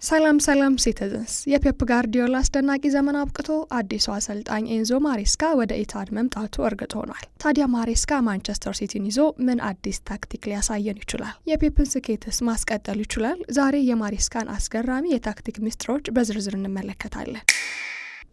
ሰላም ሲቲዝንስ የፔፕ ጋርዲዮላ አስደናቂ ዘመን አብቅቶ አዲሱ አሰልጣኝ ኤንዞ ማሬስካ ወደ ኢታድ መምጣቱ እርግጥ ሆኗል። ታዲያ ማሬስካ ማንቸስተር ሲቲን ይዞ ምን አዲስ ታክቲክ ሊያሳየን ይችላል? የፔፕን ስኬትስ ማስቀጠል ይችላል? ዛሬ የማሬስካን አስገራሚ የታክቲክ ሚስጥሮች በዝርዝር እንመለከታለን።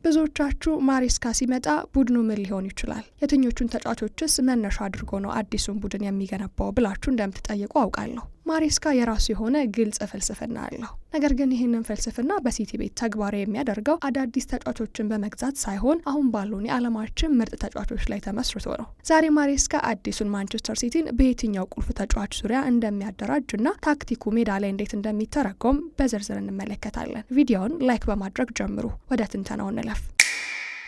ብዙዎቻችሁ ማሬስካ ሲመጣ ቡድኑ ምን ሊሆን ይችላል፣ የትኞቹን ተጫዋቾችስ መነሻ አድርጎ ነው አዲሱን ቡድን የሚገነባው ብላችሁ እንደምትጠይቁ አውቃለሁ። ማሬስካ የራሱ የሆነ ግልጽ ፍልስፍና አለው። ነገር ግን ይህንን ፍልስፍና በሲቲ ቤት ተግባራዊ የሚያደርገው አዳዲስ ተጫዋቾችን በመግዛት ሳይሆን አሁን ባሉን የዓለማችን ምርጥ ተጫዋቾች ላይ ተመስርቶ ነው። ዛሬ ማሬስካ አዲሱን ማንቸስተር ሲቲን በየትኛው ቁልፍ ተጫዋች ዙሪያ እንደሚያደራጅና ታክቲኩ ሜዳ ላይ እንዴት እንደሚተረጎም በዝርዝር እንመለከታለን። ቪዲዮውን ላይክ በማድረግ ጀምሩ። ወደ ትንተናው እንለፍ።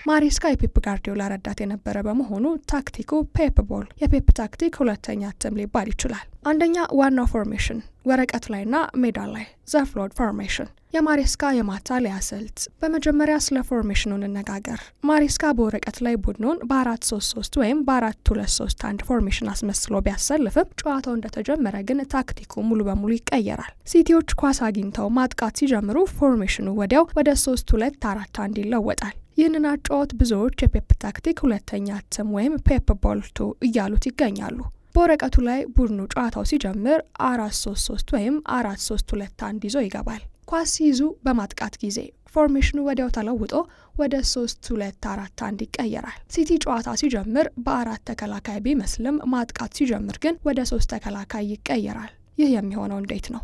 ማሬስካ የፔፕ ጋርዲዮላ ረዳት የነበረ በመሆኑ ታክቲኩ ፔፕ ቦል የፔፕ ታክቲክ ሁለተኛ እትም ሊባል ይችላል። አንደኛ ዋናው ፎርሜሽን ወረቀት ላይና ሜዳ ላይ ዘፍሎድ ፎርሜሽን የማሬስካ የማታለያ ስልት። በመጀመሪያ ስለ ፎርሜሽኑ እንነጋገር። ማሬስካ በወረቀት ላይ ቡድኑን በ4-3-3 ወይም በ4-2-3-1 ፎርሜሽን አስመስሎ ቢያሰልፍም ጨዋታው እንደተጀመረ ግን ታክቲኩ ሙሉ በሙሉ ይቀየራል። ሲቲዎች ኳስ አግኝተው ማጥቃት ሲጀምሩ ፎርሜሽኑ ወዲያው ወደ 3-2-4-1 ይለወጣል። ይህንን አጨዋወት ብዙዎች የፔፕ ታክቲክ ሁለተኛ እትም ወይም ፔፕ ቦልቱ እያሉት ይገኛሉ። በወረቀቱ ላይ ቡድኑ ጨዋታው ሲጀምር 4-3-3 ወይም 4-3-2-1 ይዞ ይገባል። ኳስ ሲይዙ በማጥቃት ጊዜ ፎርሜሽኑ ወዲያው ተለውጦ ወደ 3-2-4-1 ይቀየራል። ሲቲ ጨዋታ ሲጀምር በ4 ተከላካይ ቢመስልም ማጥቃት ሲጀምር ግን ወደ 3 ተከላካይ ይቀየራል። ይህ የሚሆነው እንዴት ነው?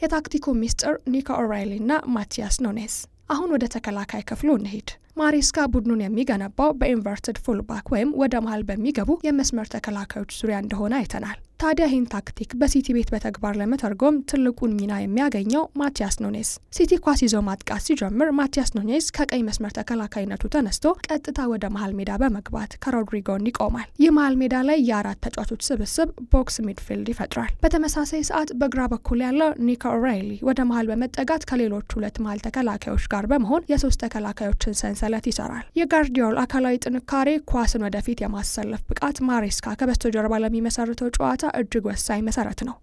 የታክቲኩ ሚስጥር ኒኮ ኦራይሊ እና ማቲያስ ኑኔዝ። አሁን ወደ ተከላካይ ክፍሉ እንሄድ። ማሬስካ ቡድኑን የሚገነባው በኢንቨርትድ ፉልባክ ወይም ወደ መሃል በሚገቡ የመስመር ተከላካዮች ዙሪያ እንደሆነ አይተናል። ታዲያ ይህን ታክቲክ በሲቲ ቤት በተግባር ለመተርጎም ትልቁን ሚና የሚያገኘው ማቲያስ ኑኔዝ። ሲቲ ኳስ ይዞ ማጥቃት ሲጀምር ማቲያስ ኑኔዝ ከቀኝ መስመር ተከላካይነቱ ተነስቶ ቀጥታ ወደ መሃል ሜዳ በመግባት ከሮድሪ ጎን ይቆማል። ይህ መሃል ሜዳ ላይ የአራት ተጫዋቾች ስብስብ ቦክስ ሚድፊልድ ይፈጥራል። በተመሳሳይ ሰዓት በግራ በኩል ያለው ኒኮ ኦራይሊ ወደ መሃል በመጠጋት ከሌሎች ሁለት መሃል ተከላካዮች ጋር በመሆን የሶስት ተከላካዮችን ሰንሰለት ይሰራል። የጋርዲዮላ አካላዊ ጥንካሬ፣ ኳስን ወደፊት የማሰለፍ ብቃት ማሬስካ ከበስተጀርባ ለሚመሰርተው ጨዋታ እጅግ ወሳኝ መሰረት ነው።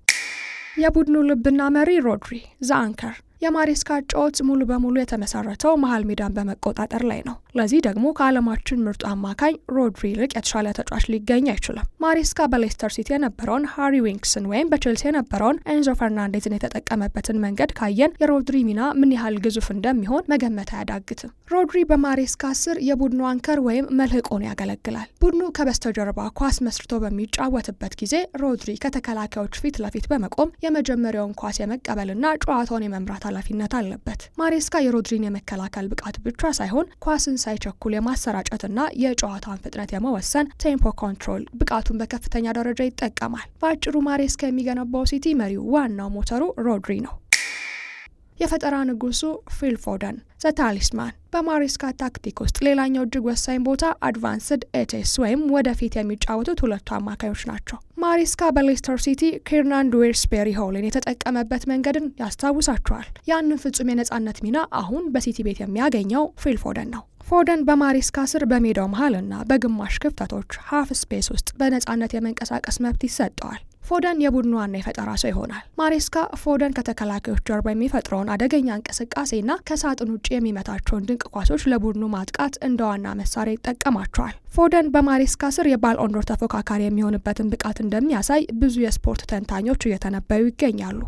የቡድኑ ልብና መሪ ሮድሪ ዘአንከር። የማሬስካ ጨዋታ ሙሉ በሙሉ የተመሰረተው መሃል ሜዳን በመቆጣጠር ላይ ነው። ለዚህ ደግሞ ከዓለማችን ምርጡ አማካኝ ሮድሪ ይልቅ የተሻለ ተጫዋች ሊገኝ አይችልም። ማሬስካ በሌስተር ሲቲ የነበረውን ሃሪ ዊንክስን ወይም በቼልሲ የነበረውን ኤንዞ ፈርናንዴዝን የተጠቀመበትን መንገድ ካየን የሮድሪ ሚና ምን ያህል ግዙፍ እንደሚሆን መገመት አያዳግትም። ሮድሪ በማሬስካ ስር የቡድኑ አንከር ወይም መልህቅ ሆኖ ያገለግላል። ቡድኑ ከበስተጀርባ ኳስ መስርቶ በሚጫወትበት ጊዜ ሮድሪ ከተከላካዮች ፊት ለፊት በመቆም የመጀመሪያውን ኳስ የመቀበልና ጨዋታውን የመምራት ኃላፊነት አለበት። ማሬስካ የሮድሪን የመከላከል ብቃት ብቻ ሳይሆን ኳስን ሳይቸኩል የማሰራጨትና የጨዋታን ፍጥነት የመወሰን ቴምፖ ኮንትሮል ብቃቱን በከፍተኛ ደረጃ ይጠቀማል። በአጭሩ ማሬስካ የሚገነባው ሲቲ መሪው ዋናው ሞተሩ ሮድሪ ነው። የፈጠራ ንጉሱ ፊል ፎደን ዘ ታሊስማን። በማሬስካ ታክቲክ ውስጥ ሌላኛው እጅግ ወሳኝ ቦታ አድቫንስድ ኤቴስ ወይም ወደፊት የሚጫወቱት ሁለቱ አማካዮች ናቸው። ማሬስካ በሌስተር ሲቲ ኬርናን ዱዌርስቤሪ ሆልን የተጠቀመበት መንገድን ያስታውሳቸዋል። ያንን ፍጹም የነጻነት ሚና አሁን በሲቲ ቤት የሚያገኘው ፊል ፎደን ነው። ፎደን በማሬስካ ስር በሜዳው መሃልና በግማሽ ክፍተቶች ሃፍ ስፔስ ውስጥ በነጻነት የመንቀሳቀስ መብት ይሰጠዋል። ፎደን የቡድኑ ዋና የፈጠራ ሰው ይሆናል። ማሬስካ ፎደን ከተከላካዮች ጀርባ የሚፈጥረውን አደገኛ እንቅስቃሴና ከሳጥን ውጭ የሚመታቸውን ድንቅ ኳሶች ለቡድኑ ማጥቃት እንደ ዋና መሳሪያ ይጠቀማቸዋል። ፎደን በማሬስካ ስር የባልኦን ዶር ተፎካካሪ የሚሆንበትን ብቃት እንደሚያሳይ ብዙ የስፖርት ተንታኞች እየተነበዩ ይገኛሉ።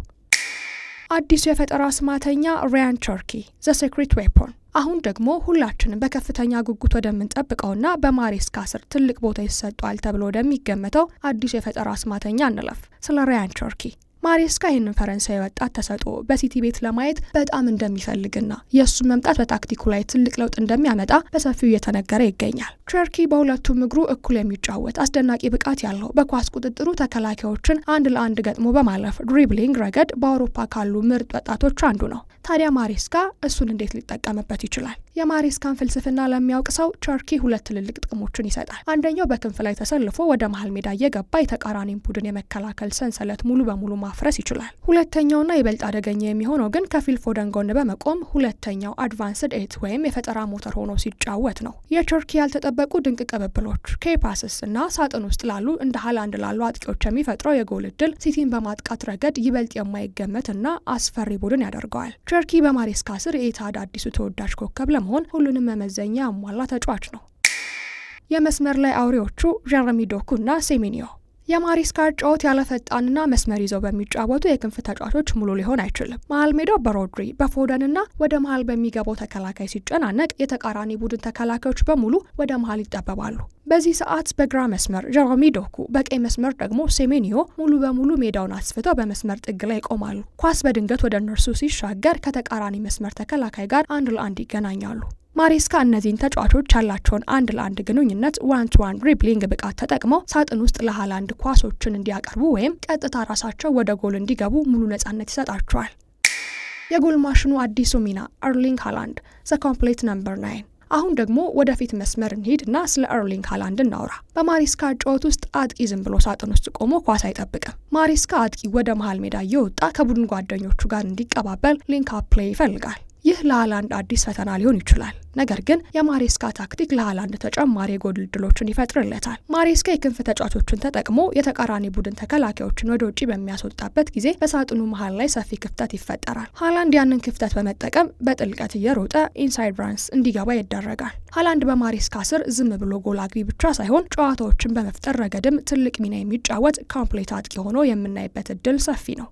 አዲሱ የፈጠራ አስማተኛ ራያን ቸርኪ ዘ ሴክሬት ዌፖን። አሁን ደግሞ ሁላችንም በከፍተኛ ጉጉት ወደምንጠብቀውና በማሬስካ ስር ትልቅ ቦታ ይሰጧል ተብሎ ወደሚገመተው አዲሱ የፈጠራ አስማተኛ እንለፍ። ስለ ራያን ቸርኪ። ማሬስካ ይህንን ፈረንሳዊ ወጣት ተሰጥኦ በሲቲ ቤት ለማየት በጣም እንደሚፈልግና የእሱን መምጣት በታክቲኩ ላይ ትልቅ ለውጥ እንደሚያመጣ በሰፊው እየተነገረ ይገኛል። ቸርኪ በሁለቱም እግሩ እኩል የሚጫወት አስደናቂ ብቃት ያለው፣ በኳስ ቁጥጥሩ ተከላካዮችን አንድ ለአንድ ገጥሞ በማለፍ ድሪብሊንግ ረገድ በአውሮፓ ካሉ ምርጥ ወጣቶች አንዱ ነው። ታዲያ ማሬስካ እሱን እንዴት ሊጠቀምበት ይችላል? የማሬስካን ፍልስፍና ለሚያውቅ ሰው ቸርኪ ሁለት ትልልቅ ጥቅሞችን ይሰጣል። አንደኛው በክንፍ ላይ ተሰልፎ ወደ መሃል ሜዳ እየገባ የተቃራኒን ቡድን የመከላከል ሰንሰለት ሙሉ በሙሉ ማፍረስ ይችላል። ሁለተኛውና ይበልጥ አደገኛ የሚሆነው ግን ከፊል ፎደን ጎን በመቆም ሁለተኛው አድቫንስድ 8 ወይም የፈጠራ ሞተር ሆኖ ሲጫወት ነው። የቸርኪ ያልተጠበቁ ድንቅ ቅብብሎች፣ ኬፓስስ እና ሳጥን ውስጥ ላሉ እንደ ሃላንድ ላሉ አጥቂዎች የሚፈጥረው የጎል እድል ሲቲን በማጥቃት ረገድ ይበልጥ የማይገመት እና አስፈሪ ቡድን ያደርገዋል። ቸርኪ በማሬስካ ስር የኢትሃድ አዲሱ ተወዳጅ ኮከብ ለመሆን ሁሉንም መመዘኛ ያሟላ ተጫዋች ነው። የመስመር ላይ አውሬዎቹ ጀረሚ ዶኩ እና ሴሜኒዮ። የማሬስካ ጨዋታ ያለ ፈጣንና መስመር ይዘው በሚጫወቱ የክንፍ ተጫዋቾች ሙሉ ሊሆን አይችልም። መሃል ሜዳው በሮድሪ በፎደንና ወደ መሃል በሚገባው ተከላካይ ሲጨናነቅ የተቃራኒ ቡድን ተከላካዮች በሙሉ ወደ መሃል ይጠበባሉ። በዚህ ሰዓት በግራ መስመር ጀረሚ ዶኩ፣ በቀኝ መስመር ደግሞ ሴሜኒዮ ሙሉ በሙሉ ሜዳውን አስፍተው በመስመር ጥግ ላይ ይቆማሉ። ኳስ በድንገት ወደ እነርሱ ሲሻገር ከተቃራኒ መስመር ተከላካይ ጋር 1-1 ይገናኛሉ። ማሬስካ እነዚህን ተጫዋቾች ያላቸውን 1-1 ግንኙነት 1-1 ድሪብሊንግ ብቃት ተጠቅመው ሳጥን ውስጥ ለሃላንድ ኳሶችን እንዲያቀርቡ ወይም ቀጥታ ራሳቸው ወደ ጎል እንዲገቡ ሙሉ ነጻነት ይሰጣቸዋል። የጎል ማሽኑ አዲሱ ሚና ኤርሊንግ ሃላንድ ዘ ኮምፕሌት ነምበር 9። አሁን ደግሞ ወደፊት መስመር እንሂድና ስለ ኤርሊንግ ሃላንድ እናውራ። በማሬስካ ጨዋታ ውስጥ አጥቂ ዝም ብሎ ሳጥን ውስጥ ቆሞ ኳስ አይጠብቅም። ማሬስካ አጥቂ ወደ መሃል ሜዳ እየወጣ ከቡድን ጓደኞቹ ጋር እንዲቀባበል ሊንክ አፕ ፕሌይ ይፈልጋል። ይህ ለሃላንድ አዲስ ፈተና ሊሆን ይችላል። ነገር ግን የማሬስካ ታክቲክ ለሃላንድ ተጨማሪ የጎል እድሎችን ይፈጥርለታል። ማሬስካ የክንፍ ተጫዋቾችን ተጠቅሞ የተቃራኒ ቡድን ተከላካዮችን ወደ ውጪ በሚያስወጣበት ጊዜ በሳጥኑ መሃል ላይ ሰፊ ክፍተት ይፈጠራል። ሃላንድ ያንን ክፍተት በመጠቀም በጥልቀት እየሮጠ ኢንሳይድ ራንስ እንዲገባ ይደረጋል። ሃላንድ በማሬስካ ስር ዝም ብሎ ጎል አግቢ ብቻ ሳይሆን ጨዋታዎችን በመፍጠር ረገድም ትልቅ ሚና የሚጫወት ኮምፕሌት አጥቂ ሆኖ የምናይበት እድል ሰፊ ነው።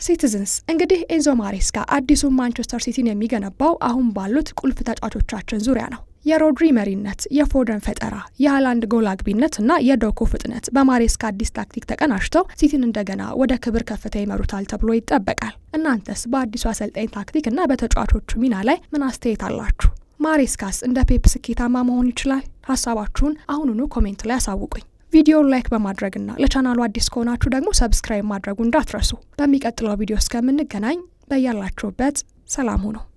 ሲቲዝንስ እንግዲህ ኤንዞ ማሬስካ አዲሱን ማንቸስተር ሲቲን የሚገነባው አሁን ባሉት ቁልፍ ተጫዋቾቻችን ዙሪያ ነው። የሮድሪ መሪነት፣ የፎደን ፈጠራ፣ የሃላንድ ጎል አግቢነት እና የዶኩ ፍጥነት በማሬስካ አዲስ ታክቲክ ተቀናጅተው ሲቲን እንደገና ወደ ክብር ከፍታ ይመሩታል ተብሎ ይጠበቃል። እናንተስ በአዲሱ አሰልጣኝ ታክቲክ እና በተጫዋቾቹ ሚና ላይ ምን አስተያየት አላችሁ? ማሬስካስ እንደ ፔፕ ስኬታማ መሆን ይችላል? ሀሳባችሁን አሁኑኑ ኮሜንት ላይ አሳውቁኝ። ቪዲዮውን ላይክ በማድረግና ለቻናሉ አዲስ ከሆናችሁ ደግሞ ሰብስክራይብ ማድረጉ እንዳትረሱ። በሚቀጥለው ቪዲዮ እስከምንገናኝ በያላችሁበት ሰላም ሁኑ።